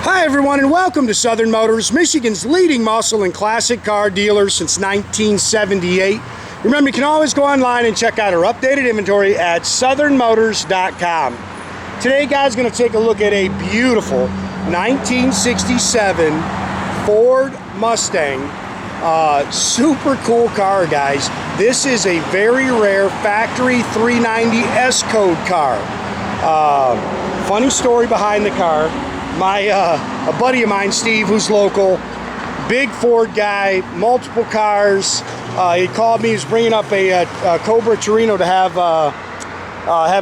Hi everyone, and welcome to Southern Motors, Michigan's leading muscle and classic car dealer since 1978. Remember, you can always go online and check out our updated inventory at southernmotors.com. Today, guys, going to take a look at a beautiful 1967 Ford Mustang. Super cool car, guys. This is a very rare factory 390 S code car. Funny story behind the car. A buddy of mine, Steve, who's local, big Ford guy, multiple cars. He called me. He was bringing up a Cobra Torino to have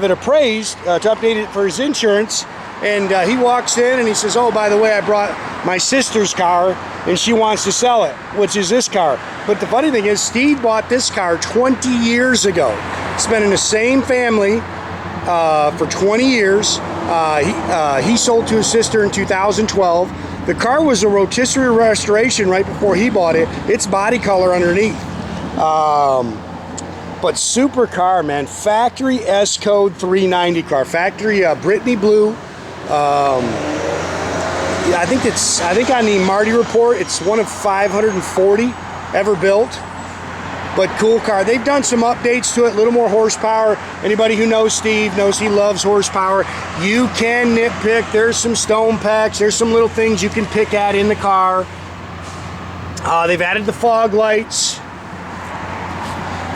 it appraised, to update it for his insurance. And he walks in and he says, "Oh, by the way, I brought my sister's car and she wants to sell it," which is this car. But the funny thing is, Steve bought this car 20 years ago. It's been in the same family for 20 years. He sold to his sister in 2012. The car was a rotisserie restoration right before he bought it. It's body color underneath. But super car, man. Factory S code 390 car. Factory Brittany blue. I think on the Marti Report, it's one of 540 ever built. But cool car. They've done some updates to it, a little more horsepower. Anybody who knows Steve knows he loves horsepower. You can nitpick. There's some stone packs. There's some little things you can pick at in the car. They've added the fog lights.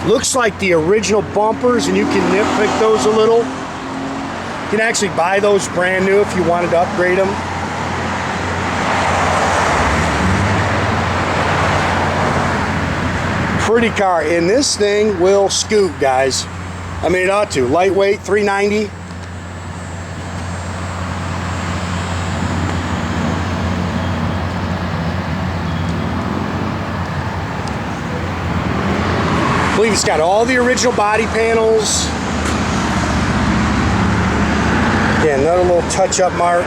Looks like the original bumpers, and you can nitpick those a little. You can actually buy those brand new if you wanted to upgrade them. Pretty car, and this thing will scoot, guys. I mean, it ought to. Lightweight, 390. I believe it's got all the original body panels. Again, another little touch-up mark.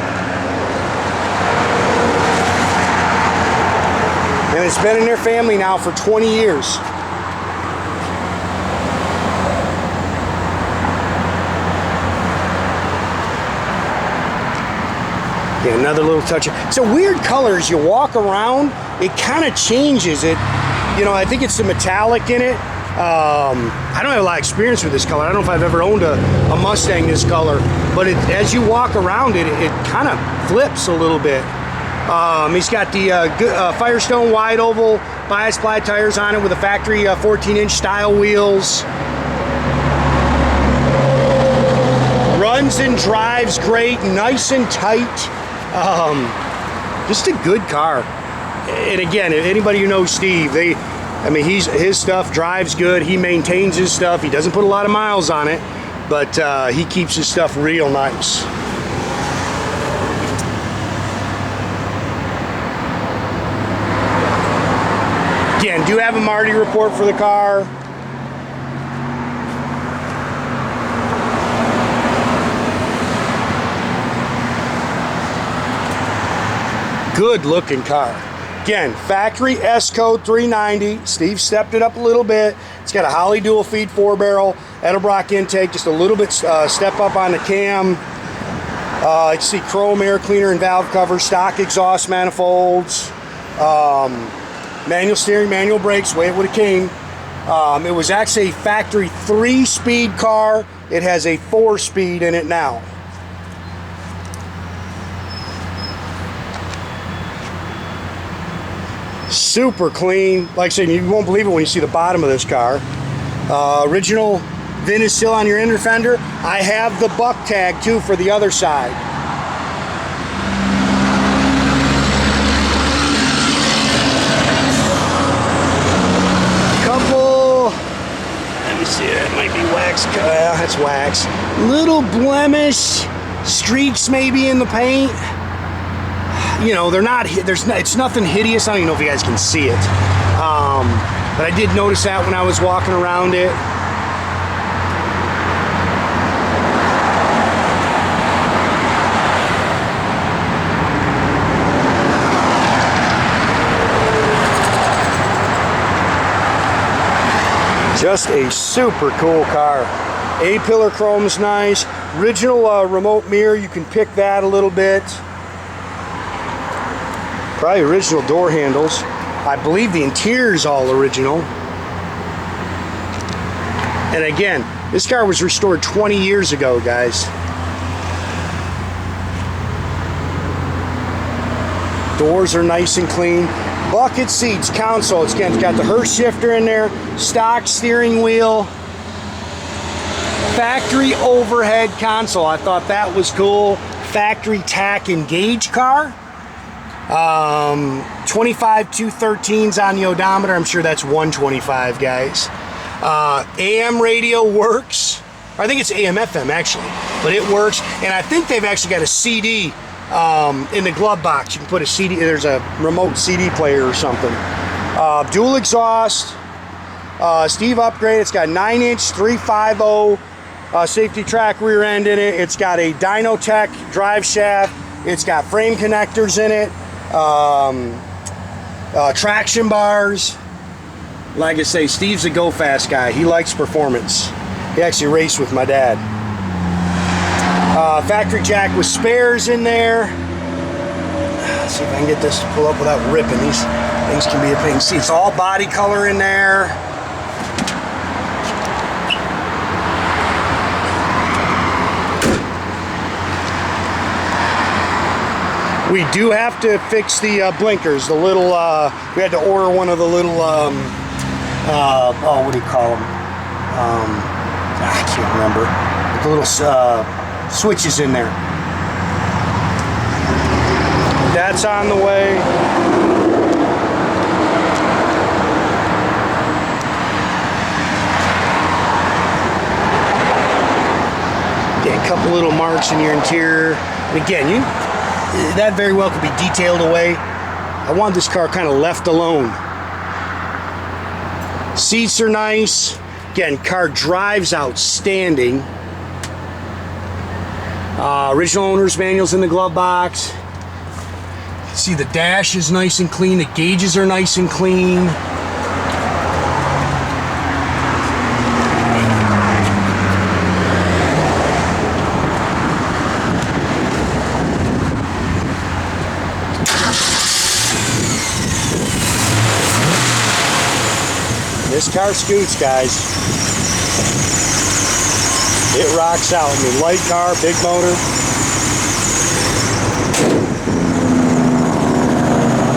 And it's been in their family now for 20 years. Yeah, another little touch. It's a weird color. As you walk around, it kind of changes it. You know, I think it's the metallic in it. I don't have a lot of experience with this color. I don't know if I've ever owned a Mustang this color, but as you walk around it, it kind of flips a little bit. He's got the Firestone Wide Oval bias ply tires on it with a factory 14-inch style wheels. Runs and drives great, nice and tight. Just a good car. And again, if anybody who knows Steve, his stuff drives good. He maintains his stuff. He doesn't put a lot of miles on it, but he keeps his stuff real nice. Again, do have a Marti Report for the car. Good looking car. Again, factory S code 390. Steve stepped it up a little bit. It's got a Holley dual feed 4-barrel, Edelbrock intake, just a little bit step up on the cam. You can see chrome air cleaner and valve cover, stock exhaust manifolds, manual steering, manual brakes, the way it would have came. It was actually a factory 3-speed car. It has a 4-speed in it now. Super clean. Like I said, you won't believe it when you see the bottom of this car. Original VIN is still on your inner fender. I have the buck tag too for the other side. Let me see, that might be wax. That's wax. Little blemish, streaks maybe in the paint. You know, it's nothing hideous. I don't even know if you guys can see it. But I did notice that when I was walking around it. Just a super cool car. A-pillar chrome's nice. Original remote mirror, you can pick that a little bit. Probably original door handles. I believe the interior is all original. And again, this car was restored 20 years ago, guys. Doors are nice and clean. Bucket seats, console. It's got the Hurst shifter in there. Stock steering wheel. Factory overhead console. I thought that was cool. Factory tach and gauge car. 25 213s on the odometer. I'm sure that's 125, guys. AM radio works. I think it's AM FM actually, but it works. And I think they've actually got a CD in the glove box. You can put a CD. There's a remote CD player or something. Dual exhaust. Steve upgrade. It's got 9-inch 350 safety track rear end in it. It's got a Dynotech drive shaft. It's got frame connectors in it. Traction bars. Like I say, Steve's a go fast guy. He likes performance. He actually raced with my dad. Factory jack with spares in there. Let's see if I can get this to pull up without ripping. These things can be a pain. See, it's all body color in there. We do have to fix the blinkers. The little, we had to order one of the little, oh, what do you call them? I can't remember. The little switches in there. That's on the way. Get a couple little marks in your interior. And again, that very well could be detailed away. I want this car kind of left alone. Seats are nice. Again, car drives outstanding. Original owner's manual's in the glove box. You can see the dash is nice and clean. The gauges are nice and clean. This car scoots, guys. It rocks out. I mean, light car, big motor.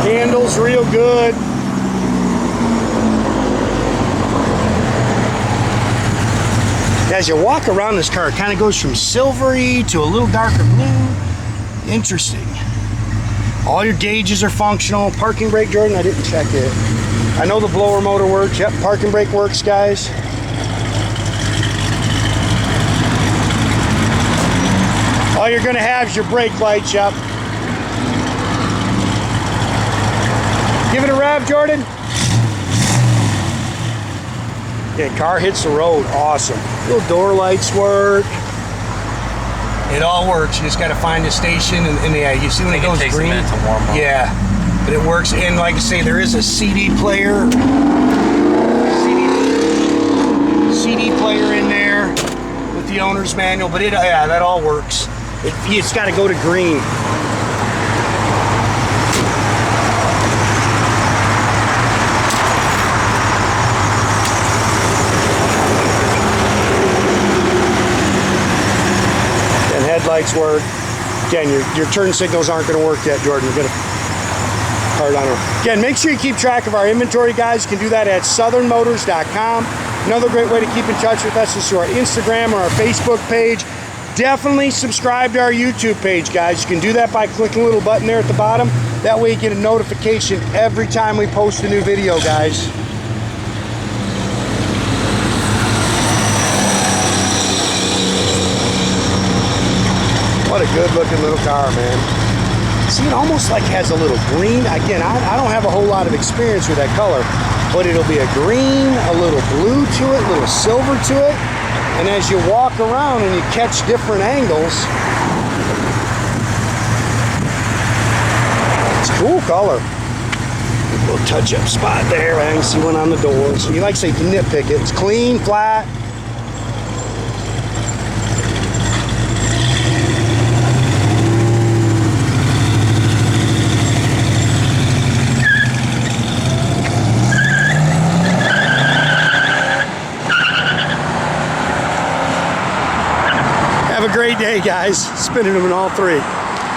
Handles real good. As you walk around this car, it kind of goes from silvery to a little darker blue. Interesting. All your gauges are functional. Parking brake, Jordan, I didn't check it. I know the blower motor works. Yep, parking brake works, guys. All you're gonna have is your brake lights, yep. Give it a rev, Jordan. Yeah, car hits the road, awesome. Little door lights work. It all works. You just gotta find the station, and yeah, you see when it goes green. It takes a minute to warm up. Yeah. But it works, and like I say, there is a CD player. CD player in there with the owner's manual, but yeah, that all works. It's got to go to green. And headlights work. Again, your turn signals aren't going to work yet, Jordan. You're going to hard on her. Again, make sure you keep track of our inventory, guys. You can do that at southernmotors.com. Another great way to keep in touch with us is through our Instagram or our Facebook page. Definitely subscribe to our YouTube page, guys. You can do that by clicking the little button there at the bottom. That way you get a notification every time we post a new video, guys. What a good looking little car, man. See, it almost like has a little green. Again, I don't have a whole lot of experience with that color, but it'll be a green, a little blue to it, a little silver to it. And as you walk around and you catch different angles, it's a cool color. A little touch-up spot there. I can see one on the door. So you like to say you can nitpick it. It's clean, flat. Have a great day, guys. Spinning them in all three.